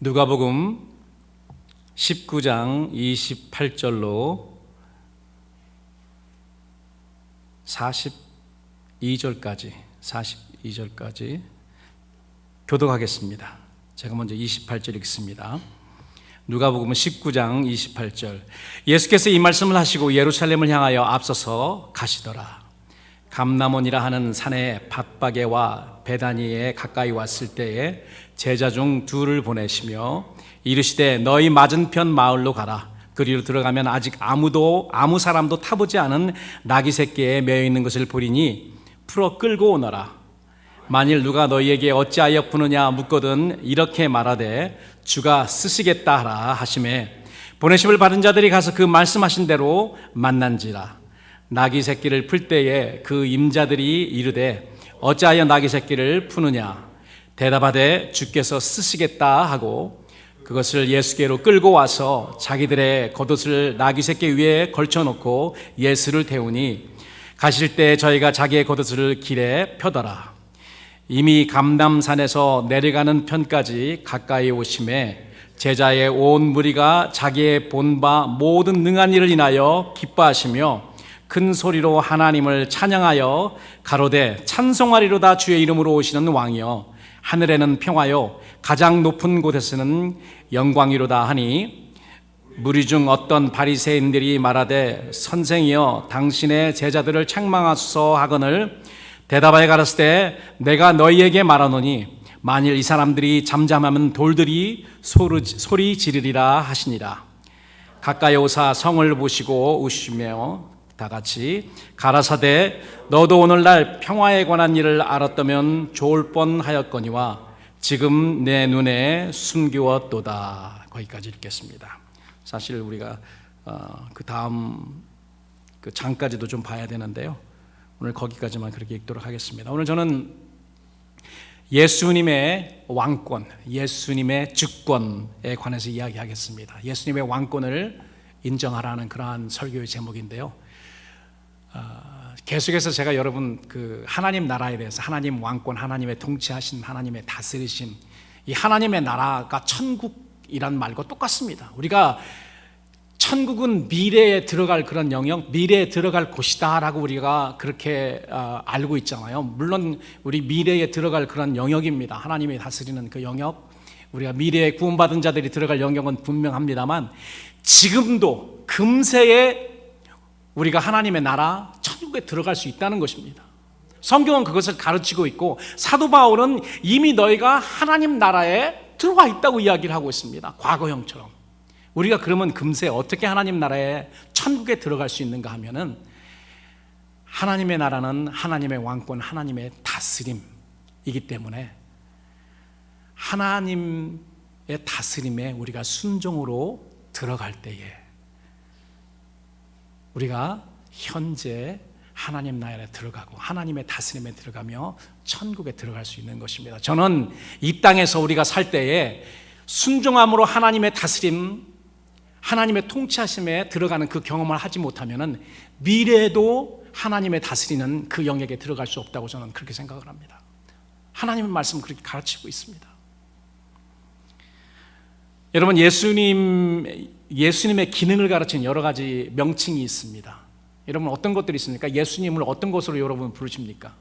누가복음 19장 28절로 42절까지 교독하겠습니다. 제가 먼저 28절 읽습니다. 누가복음 19장 28절. 예수께서 이 말씀을 하시고 예루살렘을 향하여 앞서서 가시더라. 감람원이라 하는 산의 밧바게와 베다니에 가까이 왔을 때에 제자 중 둘을 보내시며 이르시되 너희 맞은편 마을로 가라. 그리로 들어가면 아직 아무 사람도 타보지 않은 나귀 새끼에 매여 있는 것을 보리니 풀어 끌고 오너라. 만일 누가 너희에게 어찌하여 푸느냐 묻거든 이렇게 말하되 주가 쓰시겠다 하라 하시매 보내심을 받은 자들이 가서 그 말씀하신 대로 만난지라. 나귀 새끼를 풀 때에 그 임자들이 이르되 어찌하여 나귀 새끼를 푸느냐 대답하되 주께서 쓰시겠다 하고 그것을 예수께로 끌고 와서 자기들의 겉옷을 나귀 새끼 위에 걸쳐놓고 예수를 태우니 가실 때 저희가 자기의 겉옷을 길에 펴더라. 이미 감람산에서 내려가는 편까지 가까이 오심에 제자의 온 무리가 자기의 본 바 모든 능한 일을 인하여 기뻐하시며 큰 소리로 하나님을 찬양하여 가로되 찬송하리로다 주의 이름으로 오시는 왕이여 하늘에는 평화요 가장 높은 곳에서는 영광이로다 하니 무리 중 어떤 바리새인들이 말하되 선생이여 당신의 제자들을 책망하소서 하거늘 대답하여 가라사대 내가 너희에게 말하노니 만일 이 사람들이 잠잠하면 돌들이 소리 지르리라 하시니라. 가까이 오사 성을 보시고 우시며 다 같이 가라사대 너도 오늘날 평화에 관한 일을 알았다면 좋을 뻔하였거니와 지금 내 눈에 숨기웠도다. 거기까지 읽겠습니다. 사실 우리가 그 다음 그 장까지도 좀 봐야 되는데요. 오늘 거기까지만 그렇게 읽도록 하겠습니다. 오늘 저는 예수님의 왕권, 예수님의 주권에 관해서 이야기하겠습니다. 예수님의 왕권을 인정하라는 그러한 설교의 제목인데요. 계속해서 제가 여러분 그 하나님 나라에 대해서 하나님 왕권, 하나님의 통치하신 하나님의 다스리심, 이 하나님의 나라가 천국이란 말과 똑같습니다. 우리가 천국은 미래에 들어갈 그런 영역, 미래에 들어갈 곳이다라고 우리가 그렇게 알고 있잖아요. 물론 우리 미래에 들어갈 그런 영역입니다. 하나님이 다스리는 그 영역, 우리가 미래에 구원받은 자들이 들어갈 영역은 분명합니다만 지금도 금세에 우리가 하나님의 나라, 천국에 들어갈 수 있다는 것입니다. 성경은 그것을 가르치고 있고 사도 바울은 이미 너희가 하나님 나라에 들어와 있다고 이야기를 하고 있습니다. 과거형처럼. 우리가 그러면 금세 어떻게 하나님 나라에 천국에 들어갈 수 있는가 하면은 하나님의 나라는 하나님의 왕권, 하나님의 다스림이기 때문에 하나님의 다스림에 우리가 순종으로 들어갈 때에 우리가 현재 하나님 나라에 들어가고 하나님의 다스림에 들어가며 천국에 들어갈 수 있는 것입니다. 저는 이 땅에서 우리가 살 때에 순종함으로 하나님의 다스림, 하나님의 통치하심에 들어가는 그 경험을 하지 못하면 미래에도 하나님의 다스리는 그 영역에 들어갈 수 없다고 저는 그렇게 생각을 합니다. 하나님의 말씀은 그렇게 가르치고 있습니다. 여러분, 예수님의 기능을 가르치는 여러 가지 명칭이 있습니다. 여러분 어떤 것들이 있습니까? 예수님을 어떤 것으로 여러분 부르십니까?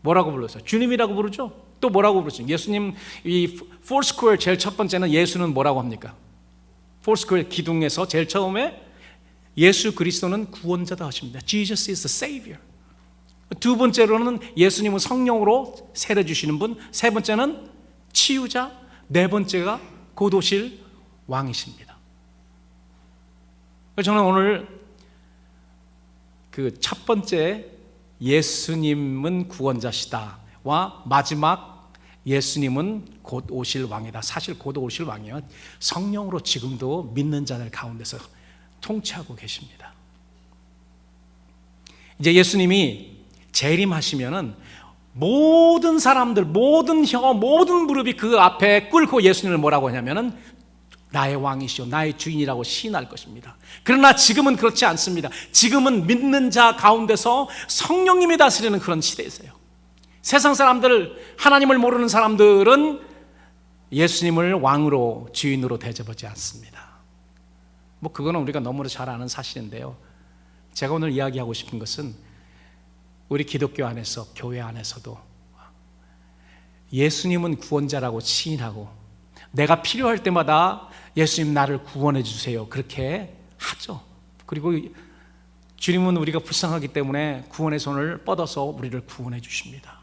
뭐라고 불렀어요? 주님이라고 부르죠? 또 뭐라고 부르죠? 예수님 이 포스퀘어 제일 첫 번째는 예수는 뭐라고 합니까? 포스퀘어 기둥에서 제일 처음에 예수 그리스도는 구원자다 하십니다. Jesus is the Savior. 두 번째로는 예수님은 성령으로 세례 주시는 분, 세 번째는 치유자, 네 번째가 곧 오실 왕이십니다. 저는 오늘 그 첫 번째 예수님은 구원자시다와 마지막 예수님은 곧 오실 왕이다. 사실 곧 오실 왕이요 성령으로 지금도 믿는 자들 가운데서 통치하고 계십니다. 이제 예수님이 재림하시면은 모든 사람들, 모든 혀, 모든 무릎이 그 앞에 꿇고 예수님을 뭐라고 하냐면은 나의 왕이시오, 나의 주인이라고 시인할 것입니다. 그러나 지금은 그렇지 않습니다. 지금은 믿는 자 가운데서 성령님이 다스리는 그런 시대이세요. 세상 사람들, 하나님을 모르는 사람들은 예수님을 왕으로 주인으로 대접하지 않습니다. 그거는 우리가 너무나 잘 아는 사실인데요. 제가 오늘 이야기하고 싶은 것은 우리 기독교 안에서, 교회 안에서도 예수님은 구원자라고 시인하고 내가 필요할 때마다 예수님 나를 구원해 주세요, 그렇게 하죠. 그리고 주님은 우리가 불쌍하기 때문에 구원의 손을 뻗어서 우리를 구원해 주십니다.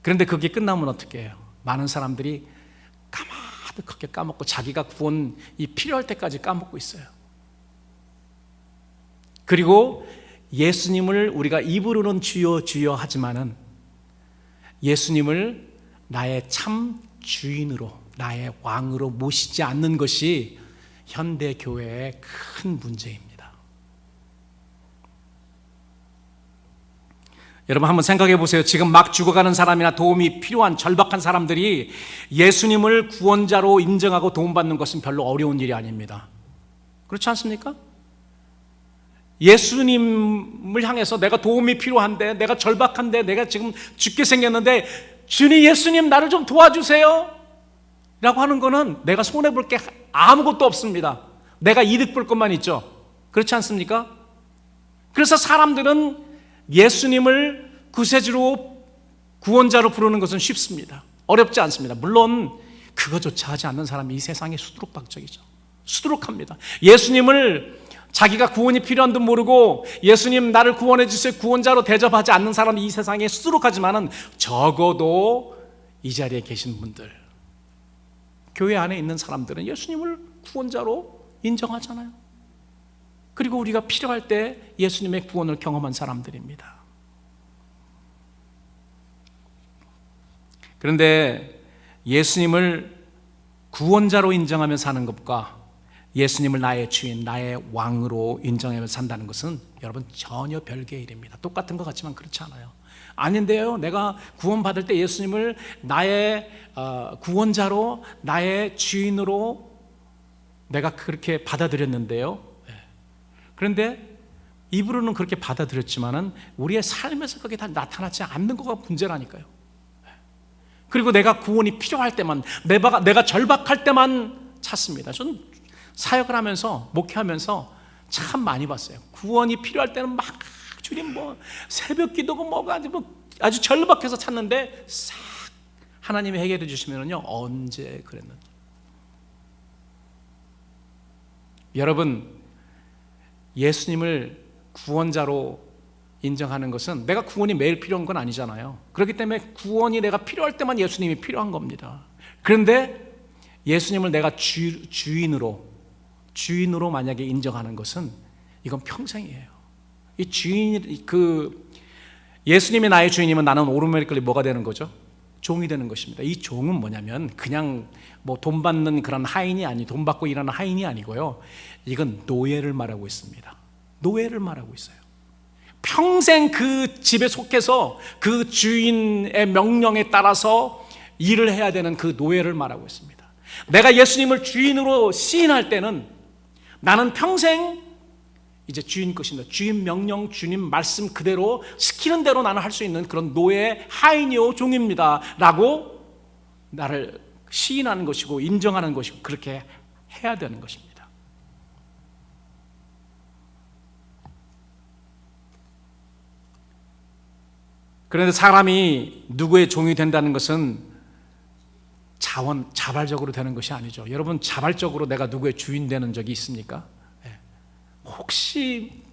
그런데 그게 끝나면 어떻게 해요? 많은 사람들이 까마득하게 까먹고 자기가 구원이 필요할 때까지 까먹고 있어요. 그리고 예수님을 우리가 입으로는 주여 주여 하지만은 예수님을 나의 참 주인으로, 나의 왕으로 모시지 않는 것이 현대 교회의 큰 문제입니다. 여러분 한번 생각해 보세요. 지금 막 죽어가는 사람이나 도움이 필요한 절박한 사람들이 예수님을 구원자로 인정하고 도움받는 것은 별로 어려운 일이 아닙니다. 그렇지 않습니까? 예수님을 향해서 내가 도움이 필요한데, 내가 절박한데, 내가 지금 죽게 생겼는데 주님, 예수님 나를 좀 도와주세요 라고 하는 거는 내가 손해볼 게 아무것도 없습니다. 내가 이득 볼 것만 있죠. 그렇지 않습니까? 그래서 사람들은 예수님을 구세주로, 구원자로 부르는 것은 쉽습니다. 어렵지 않습니다. 물론 그거조차 하지 않는 사람이 이 세상에 수두룩박적이죠. 수두룩합니다. 예수님을 자기가 구원이 필요한 듯 모르고 예수님 나를 구원해 주세요, 구원자로 대접하지 않는 사람이 이 세상에 수두룩하지만은 적어도 이 자리에 계신 분들, 교회 안에 있는 사람들은 예수님을 구원자로 인정하잖아요. 그리고 우리가 필요할 때 예수님의 구원을 경험한 사람들입니다. 그런데 예수님을 구원자로 인정하며 사는 것과 예수님을 나의 주인, 나의 왕으로 인정하며 산다는 것은 여러분 전혀 별개의 일입니다. 똑같은 것 같지만 그렇지 않아요. 아닌데요, 내가 구원받을 때 예수님을 나의 구원자로, 나의 주인으로 내가 그렇게 받아들였는데요. 그런데 입으로는 그렇게 받아들였지만은 우리의 삶에서 그게 다 나타나지 않는 거가 문제라니까요. 그리고 내가 구원이 필요할 때만, 내가 절박할 때만 찾습니다. 저는 사역을 하면서, 목회하면서 참 많이 봤어요. 구원이 필요할 때는 막 주님 새벽 기도고 뭐가 아주 절박해서 찾는데 싹 하나님이 해결해 주시면은요, 언제 그랬는지. 여러분, 예수님을 구원자로 인정하는 것은 내가 구원이 매일 필요한 건 아니잖아요. 그렇기 때문에 구원이 내가 필요할 때만 예수님이 필요한 겁니다. 그런데 예수님을 내가 주인으로 만약에 인정하는 것은 이건 평생이에요. 이 주인, 예수님이 나의 주인이면 나는 오르메리컬리 뭐가 되는 거죠? 종이 되는 것입니다. 이 종은 뭐냐면 그냥 돈 받는 그런 하인이 돈 받고 일하는 하인이 아니고요. 이건 노예를 말하고 있습니다. 노예를 말하고 있어요. 평생 그 집에 속해서 그 주인의 명령에 따라서 일을 해야 되는 그 노예를 말하고 있습니다. 내가 예수님을 주인으로 시인할 때는 나는 평생 이제 주인 것입니다. 주인 명령, 주님 말씀 그대로 시키는 대로 나는 할 수 있는 그런 노예, 하인이요 종입니다 라고 나를 시인하는 것이고 인정하는 것이고 그렇게 해야 되는 것입니다. 그런데 사람이 누구의 종이 된다는 것은 자발적으로 되는 것이 아니죠. 여러분, 자발적으로 내가 누구의 주인 되는 적이 있습니까? 혹시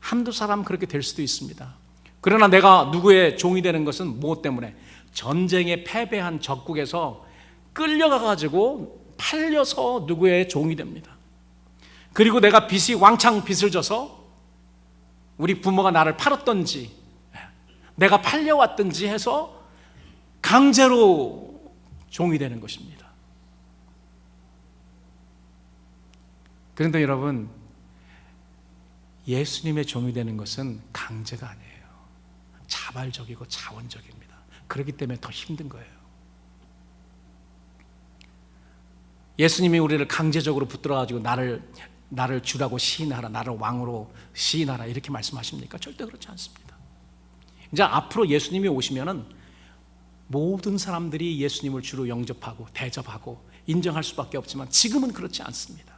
한두 사람 그렇게 될 수도 있습니다. 그러나 내가 누구의 종이 되는 것은 무엇 때문에? 전쟁에 패배한 적국에서 끌려가가지고 팔려서 누구의 종이 됩니다. 그리고 내가 왕창 빚을 져서 우리 부모가 나를 팔았던지 내가 팔려왔든지 해서 강제로 종이 되는 것입니다. 그런데 여러분, 예수님의 종이 되는 것은 강제가 아니에요. 자발적이고 자원적입니다. 그렇기 때문에 더 힘든 거예요. 예수님이 우리를 강제적으로 붙들어가지고 나를 주라고 시인하라, 나를 왕으로 시인하라 이렇게 말씀하십니까? 절대 그렇지 않습니다. 이제 앞으로 예수님이 오시면은 모든 사람들이 예수님을 주로 영접하고 대접하고 인정할 수밖에 없지만 지금은 그렇지 않습니다.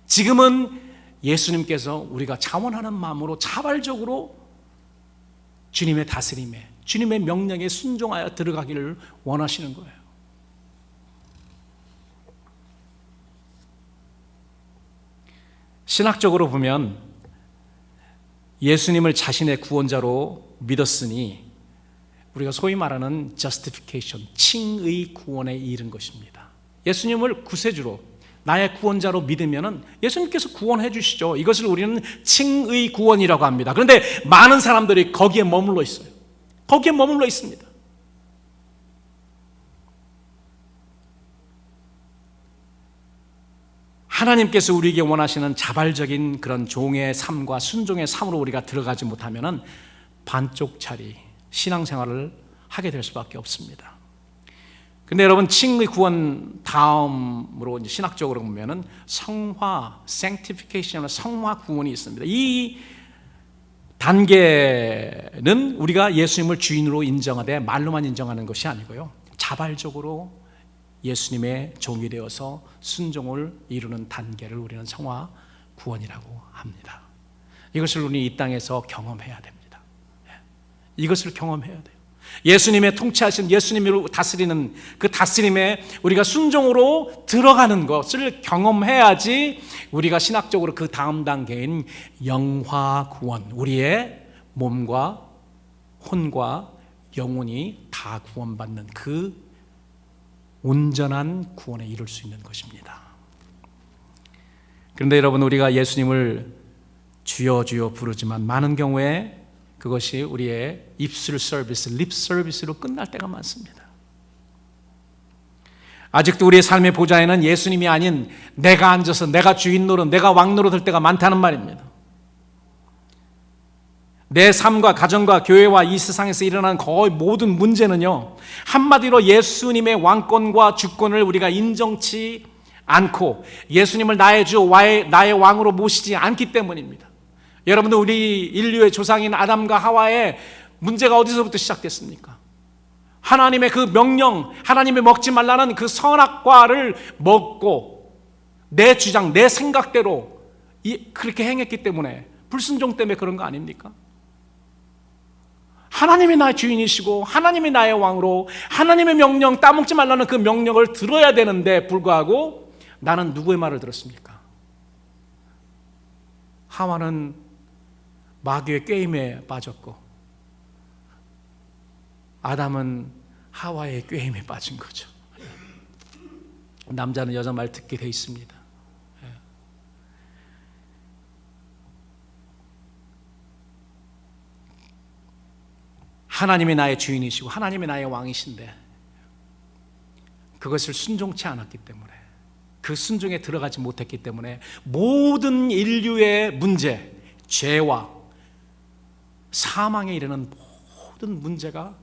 지금은 예수님께서 우리가 자원하는 마음으로 자발적으로 주님의 다스림에, 주님의 명령에 순종하여 들어가기를 원하시는 거예요. 신학적으로 보면 예수님을 자신의 구원자로 믿었으니 우리가 소위 말하는 justification, 칭의 구원에 이른 것입니다. 예수님을 구세주로, 나의 구원자로 믿으면 예수님께서 구원해 주시죠. 이것을 우리는 칭의 구원이라고 합니다. 그런데 많은 사람들이 거기에 머물러 있어요. 거기에 머물러 있습니다. 하나님께서 우리에게 원하시는 자발적인 그런 종의 삶과 순종의 삶으로 우리가 들어가지 못하면 반쪽짜리 신앙생활을 하게 될 수밖에 없습니다. 근데 여러분, 칭의 구원 다음으로 이제 신학적으로 보면은 성화, sanctification, 성화 구원이 있습니다. 이 단계는 우리가 예수님을 주인으로 인정하되 말로만 인정하는 것이 아니고요, 자발적으로 예수님의 종이 되어서 순종을 이루는 단계를 우리는 성화 구원이라고 합니다. 이것을 우리 이 땅에서 경험해야 됩니다. 이것을 경험해야 돼요. 예수님의 통치하신, 예수님을 다스리는 그 다스림에 우리가 순종으로 들어가는 것을 경험해야지 우리가 신학적으로 그 다음 단계인 영화 구원, 우리의 몸과 혼과 영혼이 다 구원받는 그 온전한 구원에 이룰 수 있는 것입니다. 그런데 여러분, 우리가 예수님을 주여 주여 부르지만 많은 경우에 그것이 우리의 입술 서비스, 립 서비스로 끝날 때가 많습니다. 아직도 우리의 삶의 보좌에는 예수님이 아닌 내가 앉아서 내가 주인 노릇, 내가 왕 노릇할 때가 많다는 말입니다. 내 삶과 가정과 교회와 이 세상에서 일어나는 거의 모든 문제는요, 한마디로 예수님의 왕권과 주권을 우리가 인정치 않고 예수님을 나의 주, 나의 왕으로 모시지 않기 때문입니다. 여러분들, 우리 인류의 조상인 아담과 하와의 문제가 어디서부터 시작됐습니까? 하나님의 그 명령, 하나님이 먹지 말라는 그 선악과를 먹고 내 주장, 내 생각대로 그렇게 행했기 때문에, 불순종 때문에 그런 거 아닙니까? 하나님이 나의 주인이시고 하나님이 나의 왕으로 하나님의 명령, 따먹지 말라는 그 명령을 들어야 되는데 불구하고 나는 누구의 말을 들었습니까? 하와는 마귀의 꾀임에 빠졌고 아담은 하와의 꾀임에 빠진 거죠. 남자는 여자 말 듣게 돼 있습니다. 하나님이 나의 주인이시고 하나님이 나의 왕이신데 그것을 순종치 않았기 때문에, 그 순종에 들어가지 못했기 때문에 모든 인류의 문제, 죄와 사망에 이르는 모든 문제가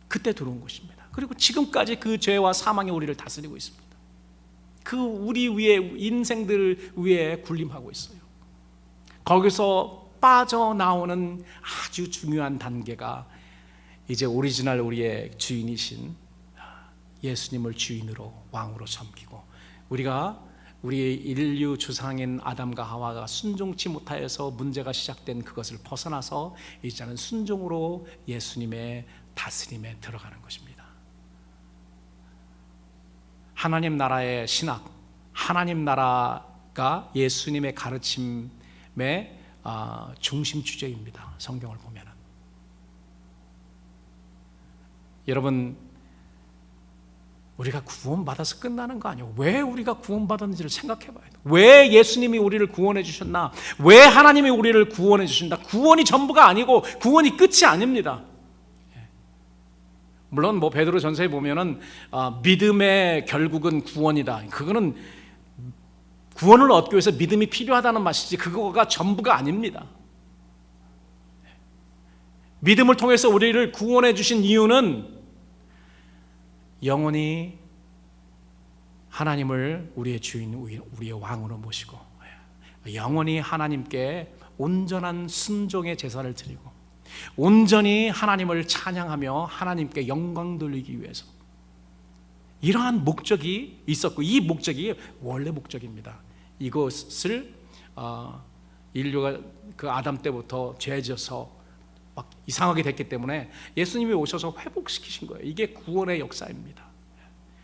그때 들어온 것입니다. 그리고 지금까지 그 죄와 사망이 우리를 다스리고 있습니다. 그 우리 위에, 인생들 위에 군림하고 있어요. 거기서 빠져나오는 아주 중요한 단계가 이제 오리지널 우리의 주인이신 예수님을 주인으로 왕으로 섬기고, 우리가 우리 인류 조상인 아담과 하와가 순종치 못하여서 문제가 시작된 그것을 벗어나서 이제는 순종으로 예수님의 다스림에 들어가는 것입니다. 하나님 나라의 신학, 하나님 나라가 예수님의 가르침의 중심 주제입니다. 성경을 보면은. 여러분, 우리가 구원받아서 끝나는 거 아니에요. 왜 우리가 구원받았는지를 생각해 봐야 돼요. 왜 예수님이 우리를 구원해 주셨나? 왜 하나님이 우리를 구원해 주신다? 구원이 전부가 아니고 구원이 끝이 아닙니다. 물론 뭐 베드로 전서에 보면은 믿음의 결국은 구원이다. 그거는 구원을 얻기 위해서 믿음이 필요하다는 말이지 그거가 전부가 아닙니다. 믿음을 통해서 우리를 구원해 주신 이유는 영원히 하나님을 우리의 주인, 우리의 왕으로 모시고 영원히 하나님께 온전한 순종의 제사를 드리고 온전히 하나님을 찬양하며 하나님께 영광 돌리기 위해서 이러한 목적이 있었고, 이 목적이 원래 목적입니다. 이것을 인류가 그 아담 때부터 죄져서 막 이상하게 됐기 때문에 예수님이 오셔서 회복시키신 거예요. 이게 구원의 역사입니다.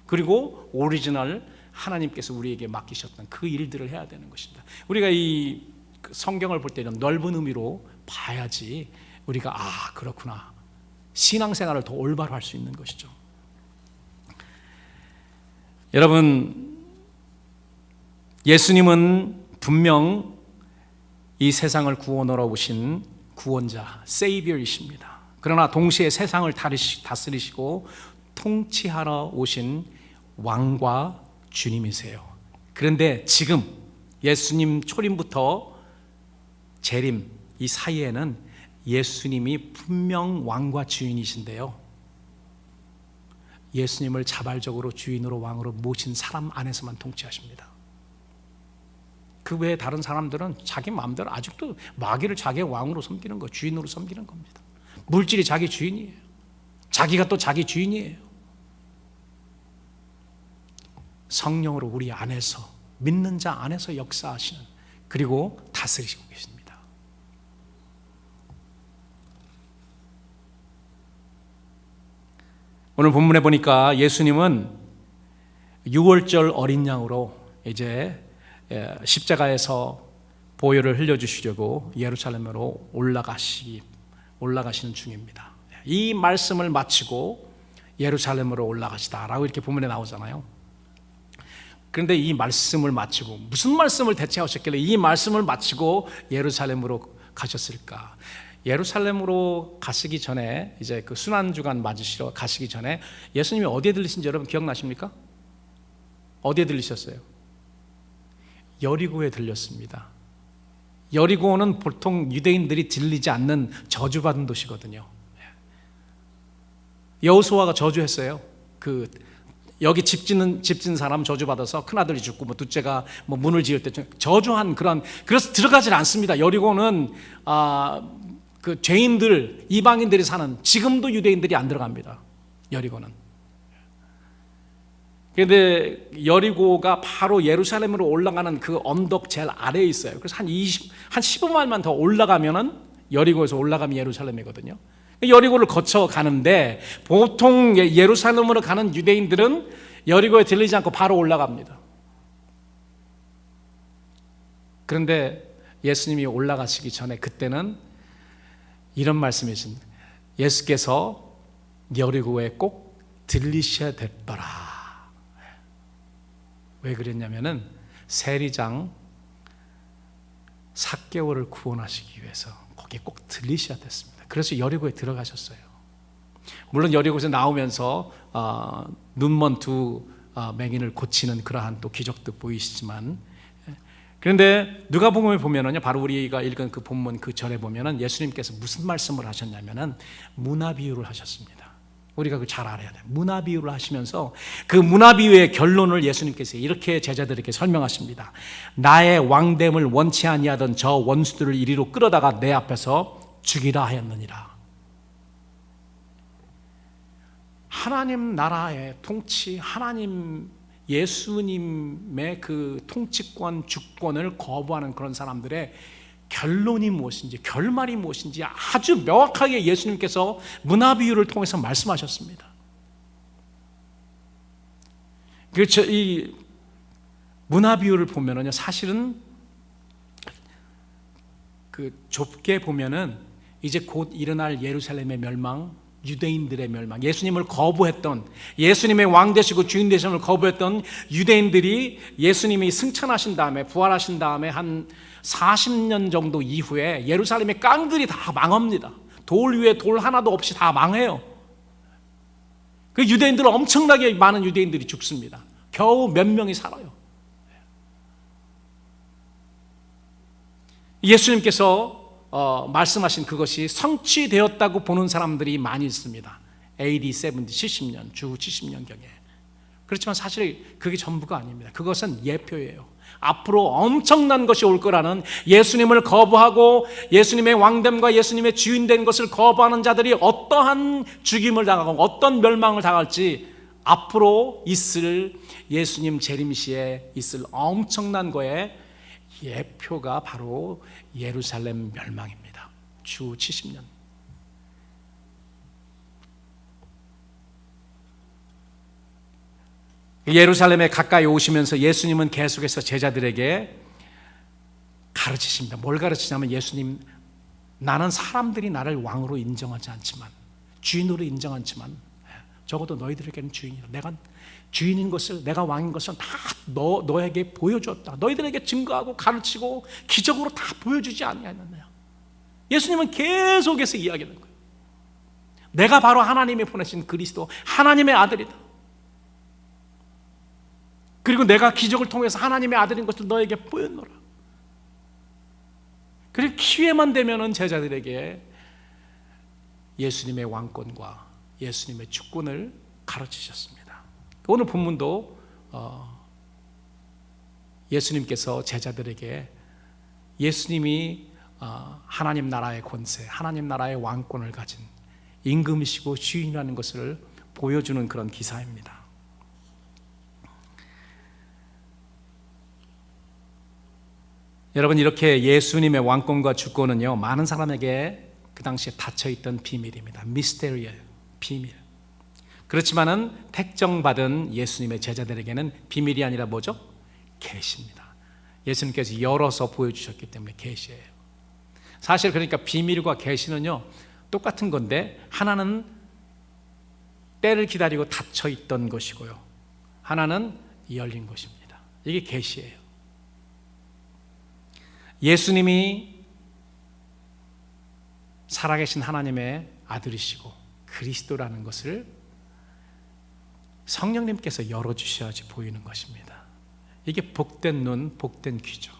그리고 오리지널 하나님께서 우리에게 맡기셨던 그 일들을 해야 되는 것입니다. 우리가 이 성경을 볼 때는 넓은 의미로 봐야지 우리가 그렇구나, 신앙생활을 더 올바로 할 수 있는 것이죠. 여러분, 예수님은 분명 이 세상을 구원하러 오신 구원자, 세이비어이십니다. 그러나 동시에 세상을 다스리시고 통치하러 오신 왕과 주님이세요. 그런데 지금 예수님 초림부터 재림 이 사이에는 예수님이 분명 왕과 주인이신데요, 예수님을 자발적으로 주인으로 왕으로 모신 사람 안에서만 통치하십니다. 그 외에 다른 사람들은 자기 마음대로 아직도 마귀를 자기의 왕으로 섬기는 거, 주인으로 섬기는 겁니다. 물질이 자기 주인이에요. 자기가 또 자기 주인이에요. 성령으로 우리 안에서, 믿는 자 안에서 역사하시는, 그리고 다스리시고 계십니다. 오늘 본문에 보니까 예수님은 6월절 어린 양으로 이제 십자가에서 보혈을 흘려주시려고 예루살렘으로 올라가시는 중입니다. 이 말씀을 마치고 예루살렘으로 올라가시다라고 이렇게 본문에 나오잖아요. 그런데 이 말씀을 마치고, 무슨 말씀을 대체하셨길래 이 말씀을 마치고 예루살렘으로 가셨을까? 예루살렘으로 가시기 전에, 이제 그 순환주간 맞으시러 가시기 전에 예수님이 어디에 들리신지 여러분 기억나십니까? 어디에 들리셨어요? 여리고에 들렸습니다. 여리고는 보통 유대인들이 들리지 않는 저주받은 도시거든요. 여호수아가 저주했어요. 여기 집 짓는 사람 저주받아서 큰아들이 죽고, 둘째가 문을 지을 때 저주한 그래서 들어가질 않습니다. 여리고는 그 죄인들, 이방인들이 사는, 지금도 유대인들이 안 들어갑니다. 여리고는. 그런데 여리고가 바로 예루살렘으로 올라가는 그 언덕 제일 아래에 있어요. 그래서 한 15마일만 더 올라가면은, 여리고에서 올라가면 예루살렘이거든요. 여리고를 거쳐 가는데 보통 예루살렘으로 가는 유대인들은 여리고에 들리지 않고 바로 올라갑니다. 그런데 예수님이 올라가시기 전에 그때는 이런 말씀이십니다. 예수께서 여리고에 꼭 들리셔야 됐더라. 왜 그랬냐면은 세리장 삭개오를 구원하시기 위해서 거기에 꼭 들리셔야 됐습니다. 그래서 여리고에 들어가셨어요. 물론 여리고에서 나오면서 눈먼 두 맹인을 고치는 그러한 또 기적도 보이시지만, 그런데 누가복음에 보면은요, 바로 우리가 읽은 그 본문 그 절에 보면은 예수님께서 무슨 말씀을 하셨냐면은 문화 비유를 하셨습니다. 우리가 그걸 잘 알아야 돼요. 문화 비유를 하시면서 그 문화 비유의 결론을 예수님께서 이렇게 제자들에게 설명하십니다. 나의 왕됨을 원치 아니하던 저 원수들을 이리로 끌어다가 내 앞에서 죽이라 하였느니라. 하나님 나라의 통치, 하나님 예수님의 그 통치권, 주권을 거부하는 그런 사람들의 결론이 무엇인지, 결말이 무엇인지 아주 명확하게 예수님께서 문화 비유를 통해서 말씀하셨습니다. 그렇죠. 이 문화 비유를 보면은요, 사실은 그 좁게 보면은 이제 곧 일어날 예루살렘의 멸망, 유대인들의 멸망, 예수님을 거부했던, 예수님의 왕 되시고 주인 되심을 거부했던 유대인들이 예수님이 승천하신 다음에, 부활하신 다음에 한 40년 정도 이후에 예루살렘의 깡들이 다 망합니다. 돌 위에 돌 하나도 없이 다 망해요. 그 유대인들, 엄청나게 많은 유대인들이 죽습니다. 겨우 몇 명이 살아요. 예수님께서 말씀하신 그것이 성취되었다고 보는 사람들이 많이 있습니다. AD 70, 70년, 주 70년경에. 그렇지만 사실 그게 전부가 아닙니다. 그것은 예표예요. 앞으로 엄청난 것이 올 거라는, 예수님을 거부하고 예수님의 왕됨과 예수님의 주인된 것을 거부하는 자들이 어떠한 죽임을 당하고 어떤 멸망을 당할지, 앞으로 있을 예수님 재림시에 있을 엄청난 거에 예표가 바로 예루살렘 멸망입니다. 주 70년. 예루살렘에 가까이 오시면서 예수님은 계속해서 제자들에게 가르치십니다. 뭘 가르치냐면, 예수님, 나는 사람들이 나를 왕으로 인정하지 않지만, 주인으로 인정하지만, 적어도 너희들에게는 주인이다. 내가 주인인 것을, 내가 왕인 것을 다 너에게 보여주었다. 너희들에게 증거하고 가르치고 기적으로 다 보여주지 않느냐. 예수님은 계속해서 이야기하는 거예요. 내가 바로 하나님이 보내신 그리스도, 하나님의 아들이다. 그리고 내가 기적을 통해서 하나님의 아들인 것을 너에게 보였노라. 그리고 기회만 되면은 제자들에게 예수님의 왕권과 예수님의 주권을 가르치셨습니다. 오늘 본문도 예수님께서 제자들에게 예수님이 하나님 나라의 권세, 하나님 나라의 왕권을 가진 임금이시고 주인이라는 것을 보여주는 그런 기사입니다. 여러분, 이렇게 예수님의 왕권과 주권은요, 많은 사람에게 그 당시에 닫혀있던 비밀입니다. 미스테리예요. 비밀. 그렇지만은 택정받은 예수님의 제자들에게는 비밀이 아니라 뭐죠? 계시입니다. 예수님께서 열어서 보여주셨기 때문에 계시예요. 사실 그러니까 비밀과 계시는요 똑같은 건데, 하나는 때를 기다리고 닫혀있던 것이고요, 하나는 열린 것입니다. 이게 계시예요. 예수님이 살아계신 하나님의 아들이시고 그리스도라는 것을 성령님께서 열어주셔야지 보이는 것입니다. 이게 복된 눈, 복된 귀죠.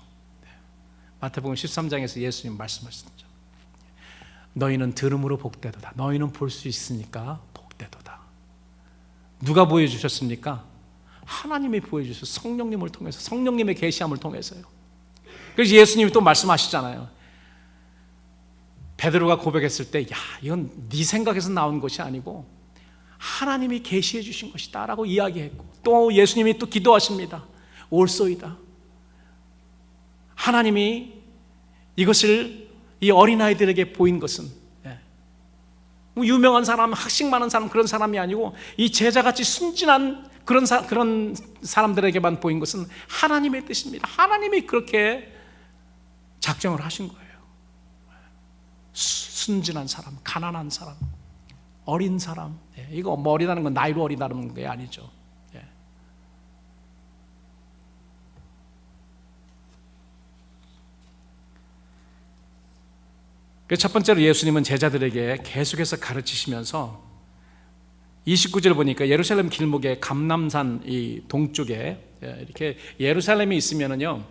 마태복음 13장에서 예수님 말씀하셨죠. 너희는 들음으로 복되도다. 너희는 볼 수 있으니까 복되도다. 누가 보여주셨습니까? 하나님이 보여주셔서, 성령님을 통해서, 성령님의 계시함을 통해서요. 그래서 예수님이 또 말씀하시잖아요. 베드로가 고백했을 때, 야, 이건 네 생각에서 나온 것이 아니고 하나님이 계시해 주신 것이다 라고 이야기했고, 또 예수님이 또 기도하십니다. 올소이다. 하나님이 이것을 이 어린아이들에게 보인 것은, 유명한 사람, 학식 많은 사람, 그런 사람이 아니고 이 제자같이 순진한 그런 사람들에게만 보인 것은 하나님의 뜻입니다. 하나님이 그렇게 작정을 하신 거예요. 순진한 사람, 가난한 사람, 어린 사람. 이거 뭐 어리다는 건 나이로 어리다는 게 아니죠. 첫 번째로 예수님은 제자들에게 계속해서 가르치시면서 29절 보니까 예루살렘 길목에 감람산 이 동쪽에, 이렇게 예루살렘이 있으면은요,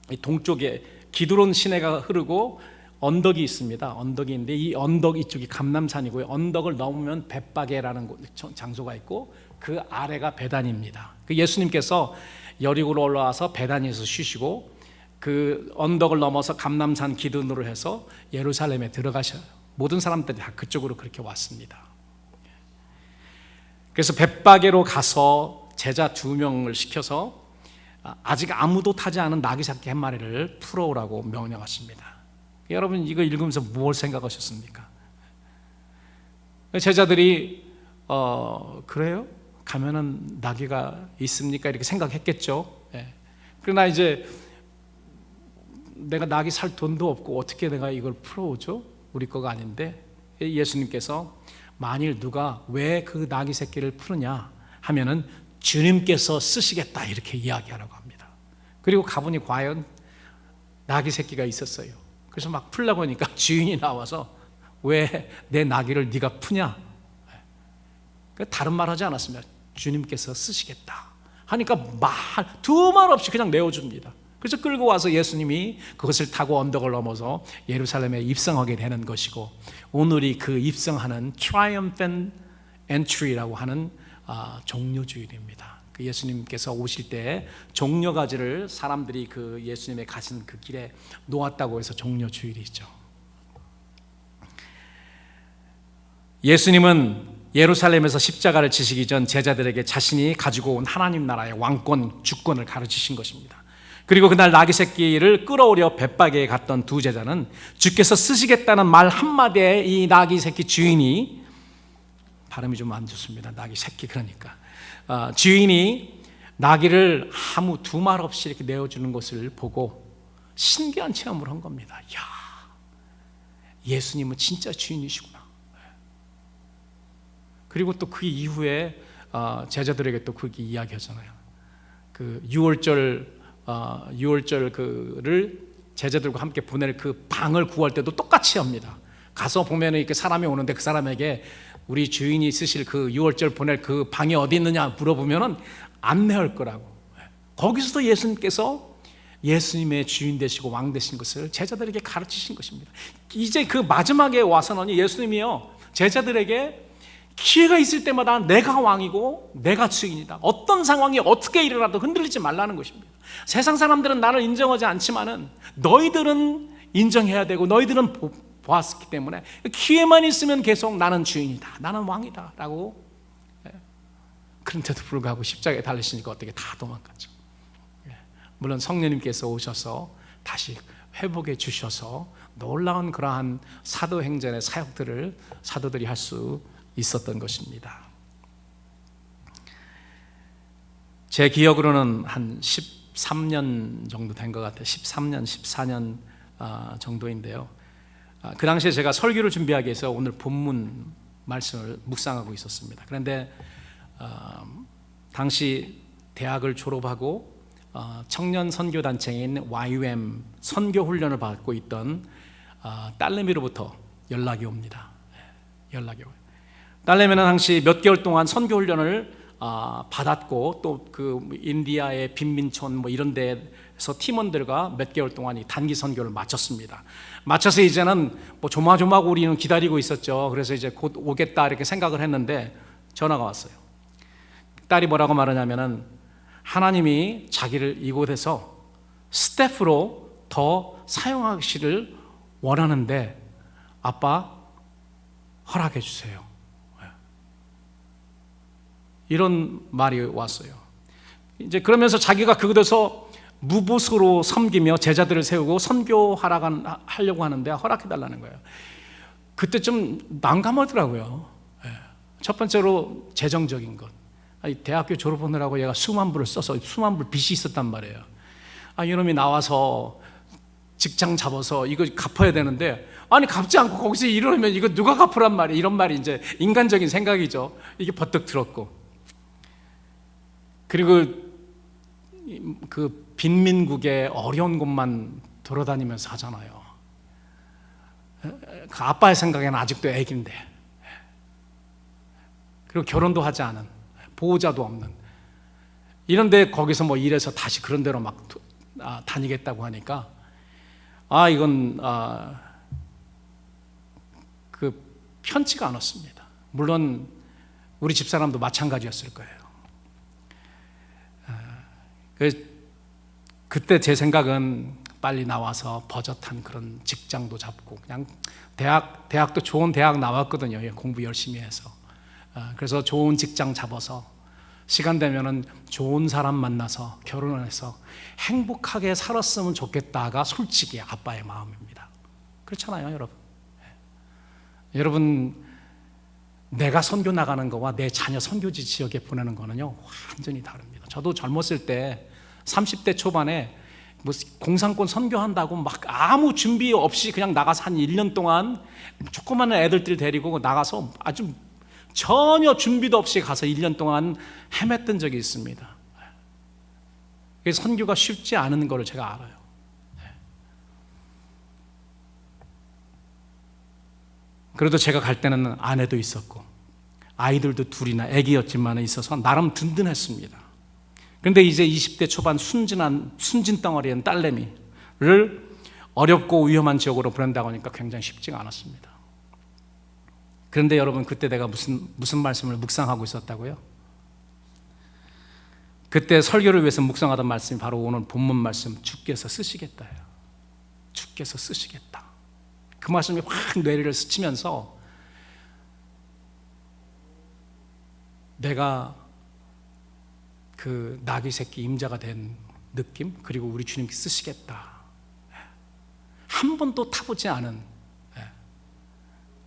이 동쪽에 기드론 시내가 흐르고 언덕이 있습니다. 언덕이 있는데 이 언덕 이쪽이 감람산이고요. 언덕을 넘으면 벳바게라는 장소가 있고 그 아래가 베단입니다. 그 예수님께서 여리고로 올라와서 베단에서 쉬시고 그 언덕을 넘어서 감람산 기둥으로 해서 예루살렘에 들어가셔요. 모든 사람들이 다 그쪽으로 그렇게 왔습니다. 그래서 벳바게로 가서 제자 2명을 시켜서 아직 아무도 타지 않은 나귀 새끼 한 마리를 풀어오라고 명령하십니다. 여러분, 이거 읽으면서 무엇을 생각하셨습니까? 제자들이 그래요? 가면은 나귀가 있습니까? 이렇게 생각했겠죠. 그러나 이제 내가 나귀 살 돈도 없고 어떻게 내가 이걸 풀어오죠? 우리 거가 아닌데. 예수님께서 만일 누가 왜 그 나귀 새끼를 푸느냐 하면은 주님께서 쓰시겠다 이렇게 이야기하라고 합니다. 그리고 가보니 과연 나귀 새끼가 있었어요. 그래서 막 풀려고 하니까 주인이 나와서 왜 내 나귀를 네가 푸냐? 다른 말 하지 않았습니다. 주님께서 쓰시겠다 하니까 두 말 없이 그냥 내어줍니다. 그래서 끌고 와서 예수님이 그것을 타고 언덕을 넘어서 예루살렘에 입성하게 되는 것이고, 오늘이 그 입성하는 Triumphant Entry라고 하는 종료주일입니다. 그 예수님께서 오실 때 종려가지를 사람들이 그 예수님의 가신 그 길에 놓았다고 해서 종려주일이죠. 예수님은 예루살렘에서 십자가를 지시기 전 제자들에게 자신이 가지고 온 하나님 나라의 왕권, 주권을 가르치신 것입니다. 그리고 그날 나귀 새끼를 끌어오려 벳바게에 갔던 두 제자는 주께서 쓰시겠다는 말 한마디에 이 나귀 새끼 주인이, 발음이 좀 안 좋습니다. 나귀 새끼, 그러니까 주인이 나귀를 아무 두말 없이 이렇게 내어주는 것을 보고 신기한 체험을 한 겁니다. 이야, 예수님은 진짜 주인이시구나. 그리고 또 그 이후에 제자들에게 또 그렇게 이야기하잖아요. 그 유월절 그를 제자들과 함께 보낼 그 방을 구할 때도 똑같이 합니다. 가서 보면은 이렇게 사람이 오는데 그 사람에게 우리 주인이 쓰실 그 유월절 보낼 그 방이 어디 있느냐 물어보면은 안내할 거라고. 거기서도 예수님께서 예수님의 주인 되시고 왕 되신 것을 제자들에게 가르치신 것입니다. 이제 그 마지막에 와서는 예수님이요, 제자들에게 기회가 있을 때마다 내가 왕이고 내가 주인이다, 어떤 상황이 어떻게 일어나도 흔들리지 말라는 것입니다. 세상 사람들은 나를 인정하지 않지만은 너희들은 인정해야 되고 너희들은 보았기 때문에 기회만 있으면 계속 나는 주인이다, 나는 왕이다 라고. 그런데도 불구하고 십자가에 달리시니까 어떻게 다 도망갔죠. 물론 성령님께서 오셔서 다시 회복해 주셔서 놀라운 그러한 사도행전의 사역들을 사도들이 할 수 있었던 것입니다. 제 기억으로는 한 13년 정도 된 것 같아요. 13년, 14년 정도인데요. 그 당시에 제가 설교를 준비하기 위해서 오늘 본문 말씀을 묵상하고 있었습니다. 그런데 당시 대학을 졸업하고 청년 선교단체인 YUM 선교훈련을 받고 있던 딸내미로부터 연락이 옵니다. 연락이 와요. 딸내미는 당시 몇 개월 동안 선교훈련을 받았고 또 그 인디아의 빈민촌 뭐 이런 데서 팀원들과 몇 개월 동안 이 단기 선교를 마쳤습니다. 마쳐서 이제는 뭐 조마조마하고 우리는 기다리고 있었죠. 그래서 이제 곧 오겠다 이렇게 생각을 했는데 전화가 왔어요. 딸이 뭐라고 말하냐면은 하나님이 자기를 이곳에서 스태프로 더 사용하기를 원하는데 아빠 허락해 주세요. 이런 말이 왔어요. 이제 그러면서 자기가 그곳에서 무보수로 섬기며 제자들을 세우고 선교하려고 하는데 허락해 달라는 거예요. 그때 좀 난감하더라고요. 첫 번째로 재정적인 것. 대학교 졸업하느라고 얘가 수만 불을 써서 수만 불 빚이 있었단 말이에요. 이놈이 나와서 직장 잡아서 이거 갚아야 되는데 아니 갚지 않고 거기서 이러면 이거 누가 갚으란 말이에요. 이런 말이 이제 인간적인 생각이죠. 이게 버뜩 들었고, 그리고 그 빈민국의 어려운 곳만 돌아다니면서 하잖아요. 그 아빠의 생각에는 아직도 애기인데, 그리고 결혼도 하지 않은, 보호자도 없는 이런데 거기서 뭐 일해서 다시 그런 데로 막 다니겠다고 하니까 이건 그 편치가 않았습니다. 물론 우리 집사람도 마찬가지였을 거예요. 그때 제 생각은 빨리 나와서 버젓한 그런 직장도 잡고 그냥 대학도 좋은 대학 나왔거든요. 공부 열심히 해서. 그래서 좋은 직장 잡아서 시간 되면은 좋은 사람 만나서 결혼을 해서 행복하게 살았으면 좋겠다가 솔직히 아빠의 마음입니다. 그렇잖아요, 여러분. 여러분, 내가 선교 나가는 거와 내 자녀 선교지 지역에 보내는 거는요 완전히 다릅니다. 저도 젊었을 때 30대 초반에 뭐 공산권 선교한다고 막 아무 준비 없이 그냥 나가서 한 1년 동안 조그마한 애들들 데리고 나가서 아주 전혀 준비도 없이 가서 1년 동안 헤맸던 적이 있습니다. 선교가 쉽지 않은 걸 제가 알아요. 그래도 제가 갈 때는 아내도 있었고 아이들도 둘이나 애기였지만 있어서 나름 든든했습니다. 그런데 이제 20대 초반 순진 덩어리인 딸내미를 어렵고 위험한 지역으로 보낸다고 하니까 굉장히 쉽지가 않았습니다. 그런데 여러분, 그때 내가 무슨 말씀을 묵상하고 있었다고요? 그때 설교를 위해서 묵상하던 말씀이 바로 오늘 본문 말씀, 주께서 쓰시겠다예요. 주께서 쓰시겠다. 그 말씀이 확 뇌리를 스치면서 내가 그 나귀 새끼 임자가 된 느낌, 그리고 우리 주님께 쓰시겠다. 한 번도 타보지 않은,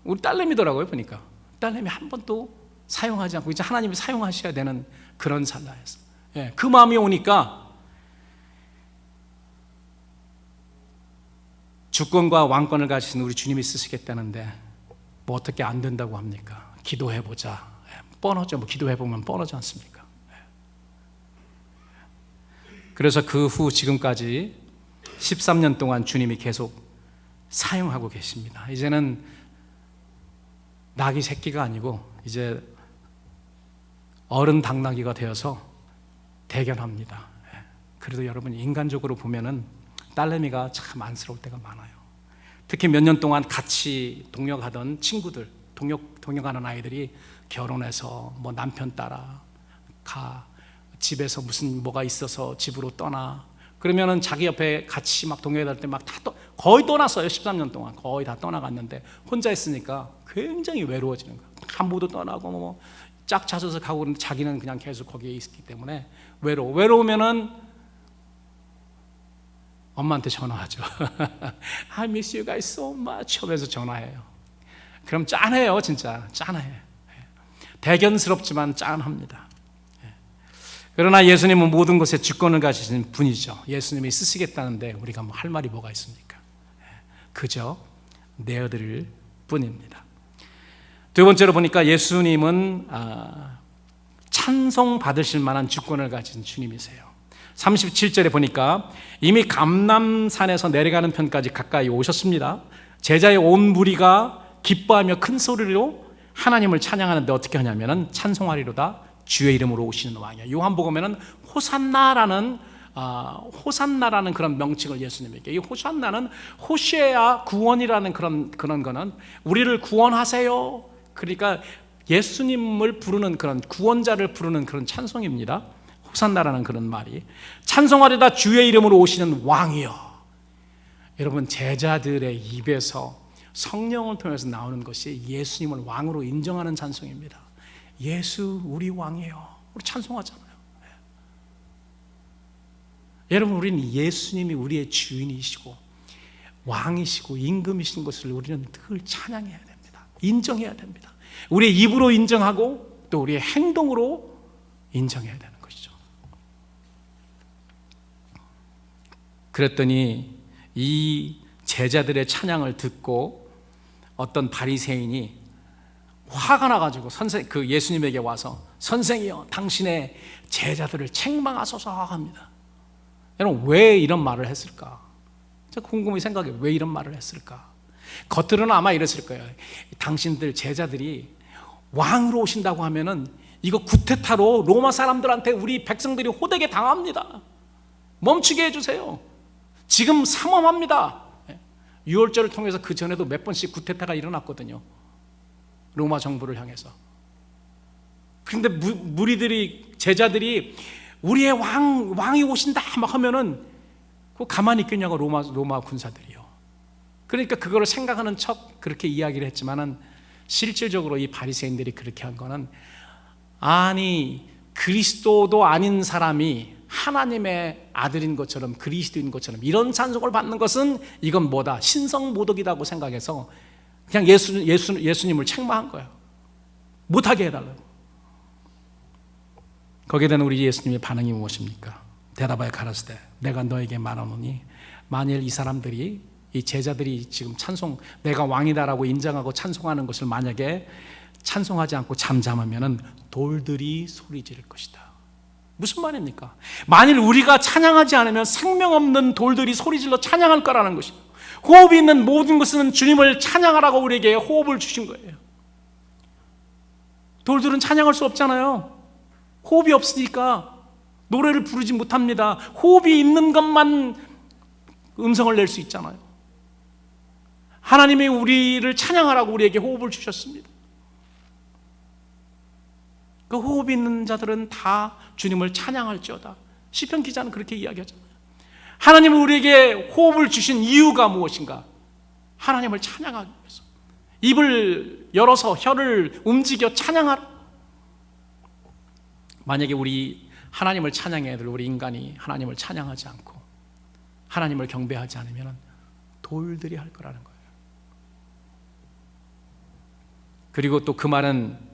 우리 딸내미더라고요. 보니까 딸내미 한 번도 사용하지 않고 이제 하나님이 사용하셔야 되는 그런 찰나였어. 그 마음이 오니까 주권과 왕권을 가지신 우리 주님이 쓰시겠다는데 뭐 어떻게 안 된다고 합니까? 기도해보자. 뻔하죠. 뭐 기도해보면 뻔하지 않습니까? 그래서 그 후 지금까지 13년 동안 주님이 계속 사용하고 계십니다. 이제는 낙이 새끼가 아니고 이제 어른 당나귀가 되어서 대견합니다. 그래도 여러분, 인간적으로 보면은 딸내미가 참 안쓰러울 때가 많아요. 특히 몇 년 동안 같이 동역하던 친구들, 동역하는 아이들이 결혼해서 뭐 남편 따라 가, 집에서 무슨 뭐가 있어서 집으로 떠나, 그러면은 자기 옆에 같이 막 동역할 때 막 다 거의 떠났어요. 13년 동안 거의 다 떠나갔는데 혼자 있으니까 굉장히 외로워지는 거예요. 한부도 떠나고 뭐 짝 찾아서 가고, 그러는데 자기는 그냥 계속 거기에 있기 때문에 외로우면은 엄마한테 전화하죠. I miss you guys so much 하면서 전화해요. 그럼 짠해요. 진짜 짠해. 대견스럽지만 짠합니다. 그러나 예수님은 모든 것에 주권을 가지신 분이죠. 예수님이 쓰시겠다는데 우리가 뭐 할 말이 뭐가 있습니까? 그저 내어드릴 뿐입니다. 두 번째로 보니까 예수님은 찬송 받으실 만한 주권을 가진 주님이세요. 37절에 보니까 이미 감람산에서 내려가는 편까지 가까이 오셨습니다. 제자의 온 무리가 기뻐하며 큰 소리로 하나님을 찬양하는데 어떻게 하냐면은 찬송하리로다 주의 이름으로 오시는 왕이야. 요한복음에는 호산나라는 그런 명칭을 예수님에게, 이 호산나는 호시아 구원이라는 그런 거는 우리를 구원하세요. 그러니까 예수님을 부르는 그런 구원자를 부르는 그런 찬송입니다. 호산나라는 그런 말이, 찬송하리다 주의 이름으로 오시는 왕이여. 여러분, 제자들의 입에서 성령을 통해서 나오는 것이 예수님을 왕으로 인정하는 찬송입니다. 예수 우리 왕이에요. 우리 찬송하잖아요. 여러분, 우리는 예수님이 우리의 주인이시고 왕이시고 임금이신 것을 우리는 늘 찬양해야 됩니다. 인정해야 됩니다. 우리의 입으로 인정하고 또 우리의 행동으로 인정해야 되는 것이죠. 그랬더니 이 제자들의 찬양을 듣고 어떤 바리새인이 화가 나가지고 그 예수님에게 와서 선생이여 당신의 제자들을 책망하소서 합니다. 여러분, 왜 이런 말을 했을까? 제가 곰곰이 생각해요. 왜 이런 말을 했을까? 겉으로는 아마 이랬을 거예요. 당신들 제자들이 왕으로 오신다고 하면은 이거 구테타로 로마 사람들한테 우리 백성들이 호되게 당합니다. 멈추게 해주세요. 지금 삼엄합니다. 6월절을 통해서 그 전에도 몇 번씩 구테타가 일어났거든요. 로마 정부를 향해서. 그런데 무리들이, 제자들이 우리의 왕이 오신다 막 하면은 그거 가만히 있겠냐고 로마 군사들이요. 그러니까 그거를 생각하는 척 그렇게 이야기를 했지만은 실질적으로 이 바리새인들이 그렇게 한 거는, 아니 그리스도도 아닌 사람이 하나님의 아들인 것처럼 그리스도인 것처럼 이런 찬송을 받는 것은 이건 뭐다, 신성모독이라고 생각해서 그냥 예수님을 책망한 거예요. 못하게 해달라고. 거기에 대한 우리 예수님의 반응이 무엇입니까? 대답하여 가라사대 내가 너에게 말하노니 만일 이 사람들이, 이 제자들이 지금 내가 왕이다라고 인정하고 찬송하는 것을 만약에 찬송하지 않고 잠잠하면은 돌들이 소리 지를 것이다. 무슨 말입니까? 만일 우리가 찬양하지 않으면 생명 없는 돌들이 소리질러 찬양할 거라는 것이죠. 호흡이 있는 모든 것은 주님을 찬양하라고 우리에게 호흡을 주신 거예요. 돌들은 찬양할 수 없잖아요. 호흡이 없으니까 노래를 부르지 못합니다. 호흡이 있는 것만 음성을 낼 수 있잖아요. 하나님이 우리를 찬양하라고 우리에게 호흡을 주셨습니다. 그 호흡이 있는 자들은 다 주님을 찬양할지어다. 시편 기자는 그렇게 이야기하잖아요. 하나님은 우리에게 호흡을 주신 이유가 무엇인가? 하나님을 찬양하기 위해서. 입을 열어서 혀를 움직여 찬양하라. 만약에 우리 하나님을 찬양해야 될 우리 인간이 하나님을 찬양하지 않고 하나님을 경배하지 않으면 돌들이 할 거라는 거예요. 그리고 또 그 말은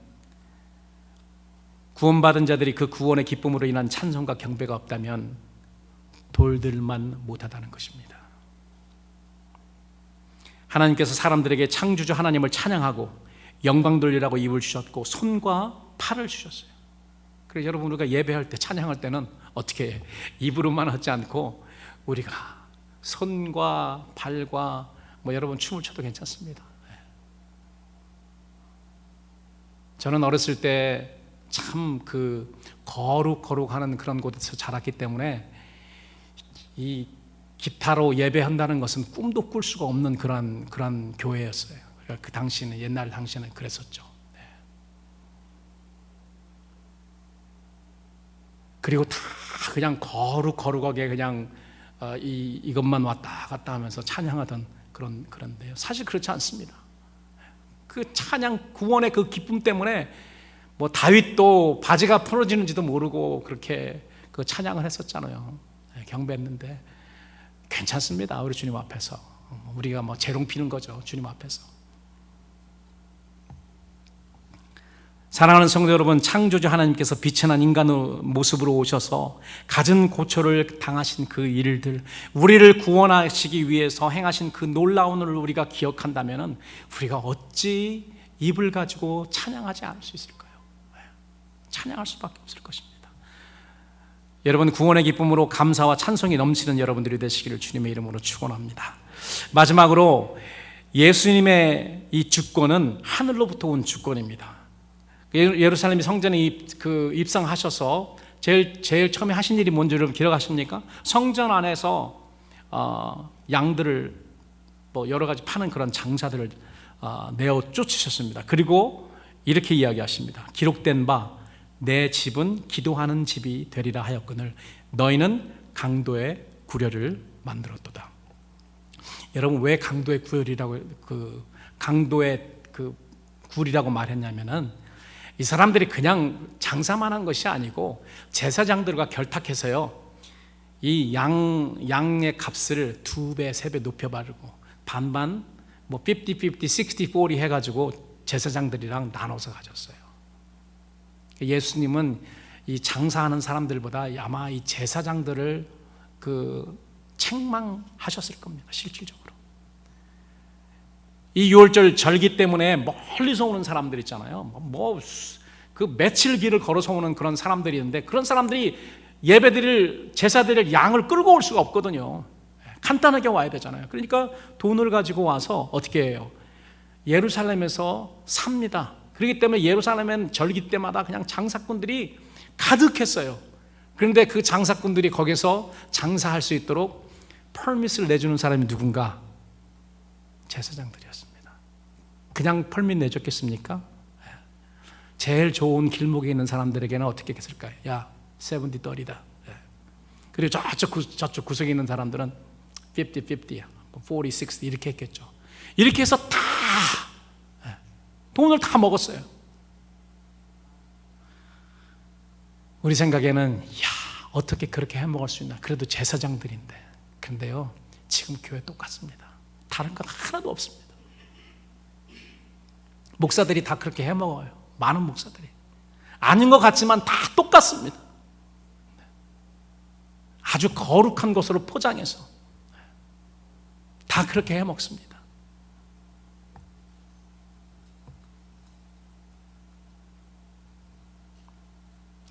구원받은 자들이 그 구원의 기쁨으로 인한 찬송과 경배가 없다면 돌들만 못하다는 것입니다. 하나님께서 사람들에게 창조주 하나님을 찬양하고 영광 돌리라고 입을 주셨고 손과 팔을 주셨어요. 그래서 여러분, 우리가 예배할 때 찬양할 때는 어떻게 해? 입으로만 하지 않고 우리가 손과 발과 여러분 춤을 춰도 괜찮습니다. 저는 어렸을 때 참 그 거룩하는 그런 곳에서 자랐기 때문에 이 기타로 예배한다는 것은 꿈도 꿀 수가 없는 그런 교회였어요. 그 당시는, 옛날 당시에는 그랬었죠. 그리고 다 그냥 거룩하게 그냥 이것만 왔다 갔다 하면서 찬양하던 그런데요. 사실 그렇지 않습니다. 그 찬양, 구원의 그 기쁨 때문에 다윗도 바지가 풀어지는지도 모르고 그렇게 그 찬양을 했었잖아요. 경배했는데 괜찮습니다. 우리 주님 앞에서 우리가 재롱 피는 거죠. 주님 앞에서. 사랑하는 성도 여러분, 창조주 하나님께서 빛이 난 인간의 모습으로 오셔서 갖은 고초를 당하신 그 일들, 우리를 구원하시기 위해서 행하신 그 놀라운 일을 우리가 기억한다면 우리가 어찌 입을 가지고 찬양하지 않을 수 있을까요? 찬양할 수밖에 없을 것입니다. 여러분, 구원의 기쁨으로 감사와 찬송이 넘치는 여러분들이 되시기를 주님의 이름으로 축원합니다. 마지막으로 예수님의 이 주권은 하늘로부터 온 주권입니다. 예루살렘 성전에 입성하셔서 제일 처음에 하신 일이 뭔지 여러분 기억하십니까? 성전 안에서 양들을 여러 가지 파는 그런 장사들을 내어 쫓으셨습니다. 그리고 이렇게 이야기하십니다. 기록된 바 내 집은 기도하는 집이 되리라 하였거늘 너희는 강도의 구려를 만들었도다. 여러분, 왜 강도의 구려라고 강도의 굴이라고 말했냐면은 이 사람들이 그냥 장사만 한 것이 아니고 제사장들과 결탁해서요, 이 양의 값을 2배, 3배 높여 바르고 반반 50, 50, 60, 40 해가지고 제사장들이랑 나눠서 가졌어요. 예수님은 이 장사하는 사람들보다 아마 이 제사장들을 책망하셨을 겁니다. 실질적으로. 이 유월절 절기 때문에 멀리서 오는 사람들 있잖아요. 그 며칠 길을 걸어서 오는 그런 사람들이 있는데, 그런 사람들이 예배드릴 제사드릴 양을 끌고 올 수가 없거든요. 간단하게 와야 되잖아요. 그러니까 돈을 가지고 와서 어떻게 해요? 예루살렘에서 삽니다. 그렇기 때문에 예루살렘엔 절기 때마다 그냥 장사꾼들이 가득했어요. 그런데 그 장사꾼들이 거기서 장사할 수 있도록 퍼밋을 내주는 사람이 누군가? 제사장들이었습니다. 그냥 퍼밋 내줬겠습니까? 제일 좋은 길목에 있는 사람들에게는 어떻게 했을까요? 야, 70, 30다. 그리고 저쪽 구석에 있는 사람들은 50, 50야, 40, 60 이렇게 했겠죠. 이렇게 해서 다 돈을 다 먹었어요. 우리 생각에는 어떻게 그렇게 해먹을 수 있나? 그래도 제사장들인데. 그런데요, 지금 교회 똑같습니다. 다른 건 하나도 없습니다. 목사들이 다 그렇게 해먹어요. 많은 목사들이. 아닌 것 같지만 다 똑같습니다. 아주 거룩한 것으로 포장해서 다 그렇게 해먹습니다.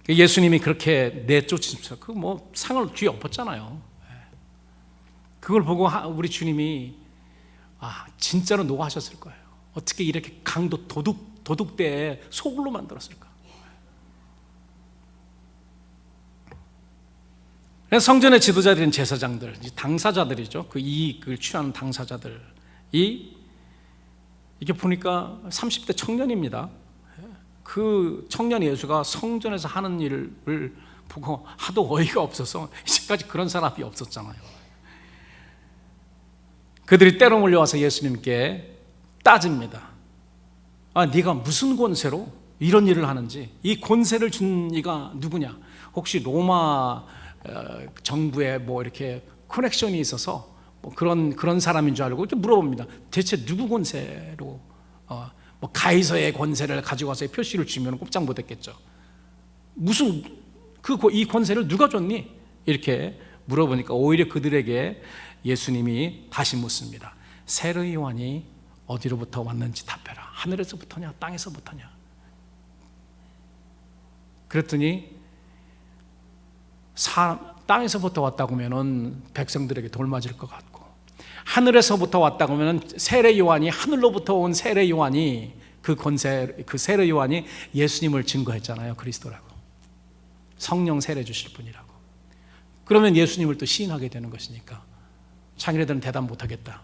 예수님이 그렇게 내쫓으면서 상을 뒤에 엎었잖아요. 그걸 보고 우리 주님이 진짜로 노하셨을 거예요. 어떻게 이렇게 강도 도둑대에 소굴로 만들었을까? 그래서 성전의 지도자들인 제사장들, 당사자들이죠. 그 이익을 취하는 당사자들이 이게 보니까 30대 청년입니다. 그 청년 예수가 성전에서 하는 일을 보고 하도 어이가 없어서 이제까지 그런 사람이 없었잖아요. 그들이 때로 몰려와서 예수님께 따집니다. 네가 무슨 권세로 이런 일을 하는지, 이 권세를 준 이가 누구냐? 혹시 로마 정부에 뭐 이렇게 커넥션이 있어서 뭐 그런 사람인 줄 알고 이렇게 물어봅니다. 대체 누구 권세로? 뭐 가이서의 권세를 가지고 와서 표시를 주면 꼼짝 못했겠죠. 무슨 이 권세를 누가 줬니? 이렇게 물어보니까 오히려 그들에게 예수님이 다시 묻습니다. 세례 요한이 어디로부터 왔는지 답해라. 하늘에서부터냐 땅에서부터냐? 그랬더니 땅에서부터 왔다고 하면 백성들에게 돌맞을 것 같고, 하늘에서부터 왔다고 하면 세례 요한이, 하늘로부터 온 세례 요한이, 그 세례 요한이 예수님을 증거했잖아요. 그리스도라고, 성령 세례 주실 분이라고. 그러면 예수님을 또 시인하게 되는 것이니까 자기네들은 대답 못하겠다,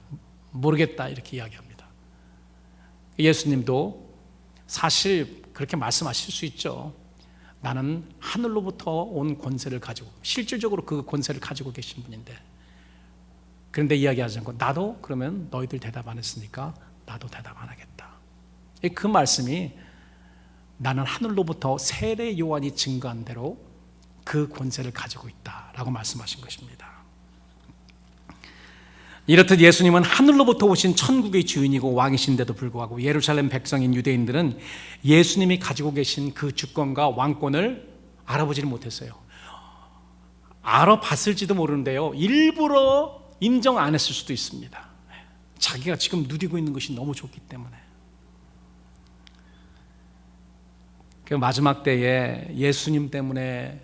모르겠다 이렇게 이야기합니다. 예수님도 사실 그렇게 말씀하실 수 있죠. 나는 하늘로부터 온 권세를 가지고, 실질적으로 그 권세를 가지고 계신 분인데, 그런데 이야기하지 않고 나도, 그러면 너희들 대답 안 했으니까 나도 대답 안 하겠다. 그 말씀이 나는 하늘로부터 세례 요한이 증거한 대로 그 권세를 가지고 있다라고 말씀하신 것입니다. 이렇듯 예수님은 하늘로부터 오신 천국의 주인이고 왕이신데도 불구하고 예루살렘 백성인 유대인들은 예수님이 가지고 계신 그 주권과 왕권을 알아보지를 못했어요. 알아봤을지도 모르는데요, 일부러 인정 안 했을 수도 있습니다. 자기가 지금 누리고 있는 것이 너무 좋기 때문에. 그 마지막 때에 예수님 때문에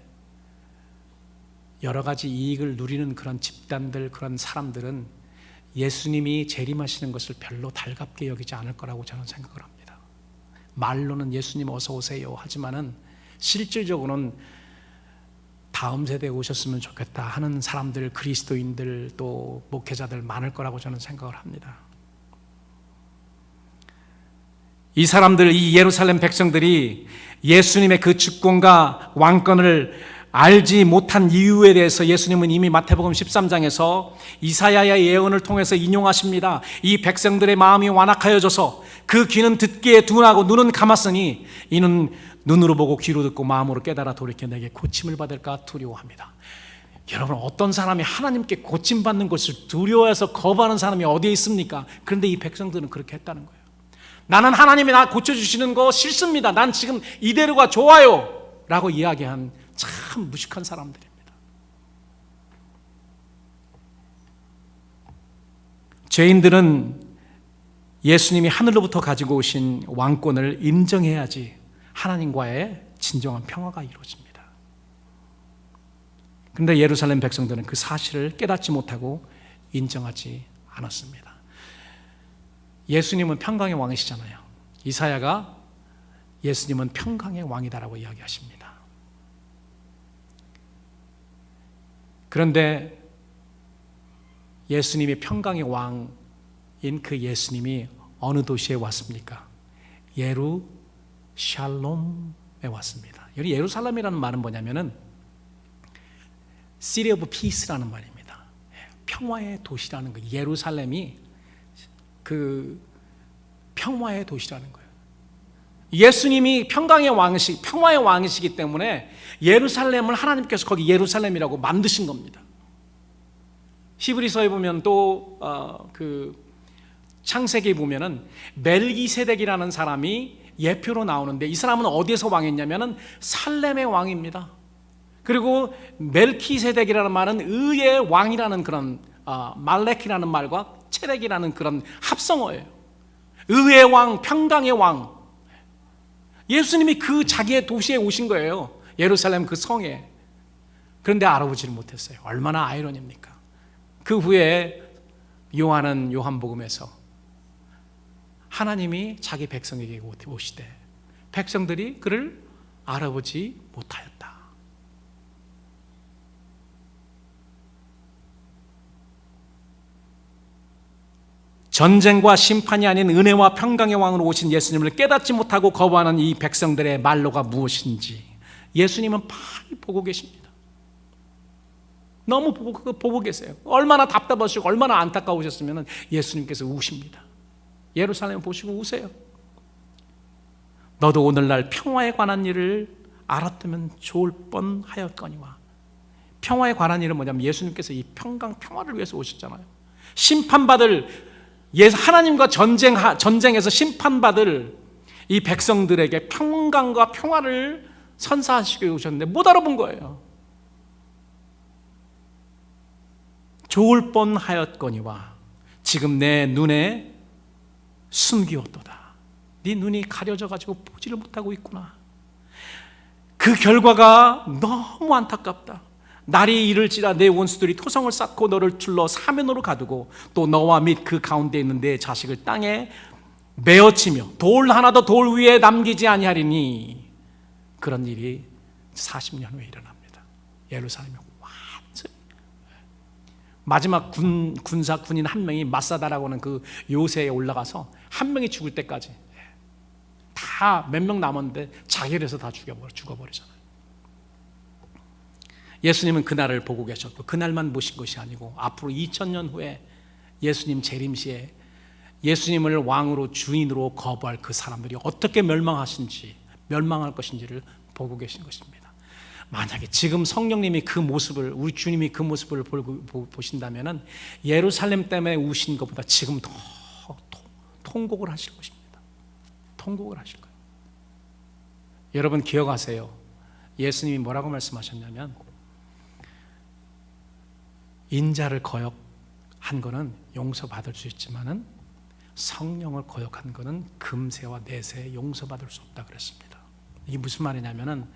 여러 가지 이익을 누리는 그런 집단들, 그런 사람들은 예수님이 재림하시는 것을 별로 달갑게 여기지 않을 거라고 저는 생각을 합니다. 말로는 예수님 어서 오세요 하지만은 실질적으로는 다음 세대에 오셨으면 좋겠다 하는 사람들, 그리스도인들, 또 목회자들 많을 거라고 저는 생각을 합니다. 이 사람들, 이 예루살렘 백성들이 예수님의 그 주권과 왕권을 알지 못한 이유에 대해서 예수님은 이미 마태복음 13장에서 이사야의 예언을 통해서 인용하십니다. 이 백성들의 마음이 완악하여져서 그 귀는 듣기에 둔하고 눈은 감았으니 이는 눈으로 보고 귀로 듣고 마음으로 깨달아 돌이켜 내게 고침을 받을까 두려워합니다. 여러분, 어떤 사람이 하나님께 고침받는 것을 두려워해서 거부하는 사람이 어디에 있습니까? 그런데 이 백성들은 그렇게 했다는 거예요. 나는 하나님이 나 고쳐주시는 거 싫습니다. 난 지금 이대로가 좋아요 라고 이야기한 참 무식한 사람들입니다. 죄인들은 예수님이 하늘로부터 가지고 오신 왕권을 인정해야지 하나님과의 진정한 평화가 이루어집니다. 그런데 예루살렘 백성들은 그 사실을 깨닫지 못하고 인정하지 않았습니다. 예수님은 평강의 왕이시잖아요. 이사야가 예수님은 평강의 왕이다라고 이야기하십니다. 그런데 예수님이 평강의 왕인 그 예수님이 어느 도시에 왔습니까? 예루샬롬에 왔습니다. 여기 예루살렘이라는 말은 뭐냐면은 City of Peace라는 말입니다. 평화의 도시라는 거예요. 예루살렘이 그 평화의 도시라는 거예요. 예수님이 평강의 왕이시, 평화의 왕이시기 때문에 예루살렘을 하나님께서 거기 예루살렘이라고 만드신 겁니다. 히브리서에 보면 또 그 창세기에 보면은 멜기세덱이라는 사람이 예표로 나오는데, 이 사람은 어디에서 왕했냐면은 살렘의 왕입니다. 그리고 멜키세덱이라는 말은 의의 왕이라는 그런 말렉이라는 말과 체렉이라는 그런 합성어예요. 의의 왕, 평강의 왕. 예수님이 그 자기의 도시에 오신 거예요. 예루살렘 그 성에. 그런데 알아보지를 못했어요. 얼마나 아이러니입니까? 그 후에 요한은 요한복음에서 하나님이 자기 백성에게 오시되 백성들이 그를 알아보지 못하였다. 전쟁과 심판이 아닌 은혜와 평강의 왕으로 오신 예수님을 깨닫지 못하고 거부하는 이 백성들의 말로가 무엇인지 예수님은 많이 보고 계십니다. 너무 보고 계세요. 얼마나 답답하시고 얼마나 안타까우셨으면 예수님께서 우십니다. 예루살렘 보시고 우세요. 너도 오늘날 평화에 관한 일을 알았다면 좋을 뻔하였거니와. 평화에 관한 일은 뭐냐면 예수님께서 이 평화를 위해서 오셨잖아요. 심판받을 하나님과 전쟁에서 심판받을 이 백성들에게 평강과 평화를 선사하시고 오셨는데 못 알아본 거예요. 좋을 뻔하였거니와 지금 내 눈에 숨기었도다. 네 눈이 가려져가지고 보지를 못하고 있구나. 그 결과가 너무 안타깝다. 날이 이를지라 내 원수들이 토성을 쌓고 너를 둘러 사면으로 가두고 또 너와 및 그 가운데 있는 내 자식을 땅에 메어치며 돌 하나도 돌 위에 남기지 아니하리니. 그런 일이 40년 후에 일어납니다. 예루살렘이 완전히 마지막 군인 한 명이 마사다라고 하는 그 요새에 올라가서 한 명이 죽을 때까지 다 몇 명 남았는데 자결해서 다 죽어버리잖아요. 예수님은 그날을 보고 계셨고 그날만 보신 것이 아니고 앞으로 2000년 후에 예수님 재림시에 예수님을 왕으로 주인으로 거부할 그 사람들이 어떻게 멸망할 것인지를 보고 계신 것입니다. 만약에 지금 성령님이 그 모습을, 우리 주님이 그 모습을 보신다면 예루살렘 때문에 우신 것보다 지금 더 통곡을 하실 것입니다. 통곡을 하실 거예요. 여러분 기억하세요. 예수님이 뭐라고 말씀하셨냐면 인자를 거역한 것은 용서받을 수 있지만은 성령을 거역한 것은 금세와 내세 용서받을 수 없다 그랬습니다. 이게 무슨 말이냐면은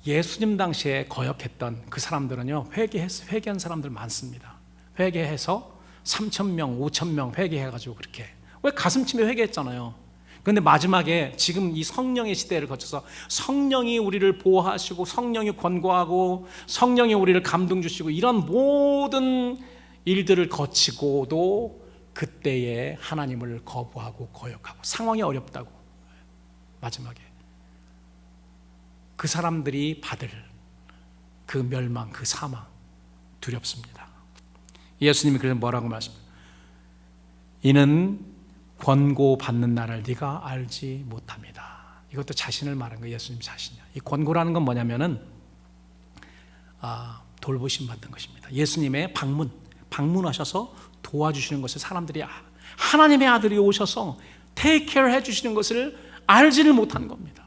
예수님 당시에 거역했던 그 사람들은요 회개한 사람들 많습니다. 회개해서 3,000명, 5,000명 회개해가지고 그렇게 왜 가슴치며 회개했잖아요. 그런데 마지막에 지금 이 성령의 시대를 거쳐서 성령이 우리를 보호하시고 성령이 권고하고 성령이 우리를 감동 주시고 이런 모든 일들을 거치고도 그때에 하나님을 거부하고 거역하고 상황이 어렵다고 마지막에 그 사람들이 받을 그 멸망, 그 사망 두렵습니다. 예수님이 그래서 뭐라고 말씀합니까? 이는 권고받는 나를 네가 알지 못합니다. 이것도 자신을 말한 거예요. 예수님 자신이야. 이 권고라는 건 뭐냐면은 돌보심 받는 것입니다. 예수님의 방문하셔서 도와주시는 것을 사람들이 하나님의 아들이 오셔서 테이크 케어 해주시는 것을 알지를 못한 겁니다.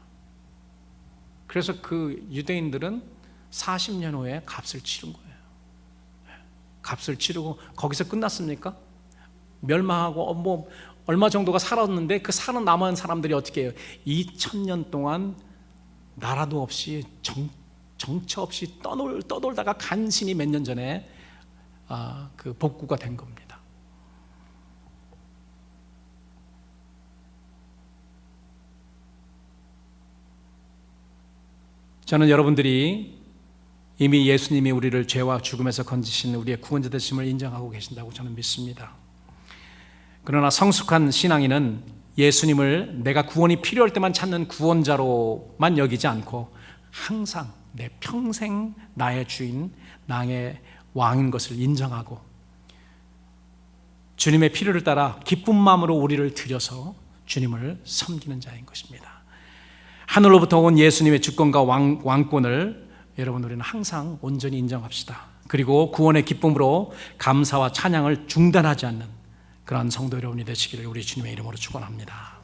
그래서 그 유대인들은 40년 후에 값을 치른 거예요. 값을 치르고 거기서 끝났습니까? 멸망하고 얼마 정도가 살았는데 그 살아남은 사람들이 어떻게 해요? 2000년 동안 나라도 없이 정처 없이 떠돌다가 간신히 몇 년 전에 그 복구가 된 겁니다. 저는 여러분들이 이미 예수님이 우리를 죄와 죽음에서 건지신 우리의 구원자 되심을 인정하고 계신다고 저는 믿습니다. 그러나 성숙한 신앙인은 예수님을 내가 구원이 필요할 때만 찾는 구원자로만 여기지 않고 항상 내 평생 나의 주인, 나의 왕인 것을 인정하고 주님의 필요를 따라 기쁜 마음으로 우리를 들여서 주님을 섬기는 자인 것입니다. 하늘로부터 온 예수님의 주권과 왕권을 여러분 우리는 항상 온전히 인정합시다. 그리고 구원의 기쁨으로 감사와 찬양을 중단하지 않는 그러한 성도 여러분이 되시기를 우리 주님의 이름으로 축원합니다.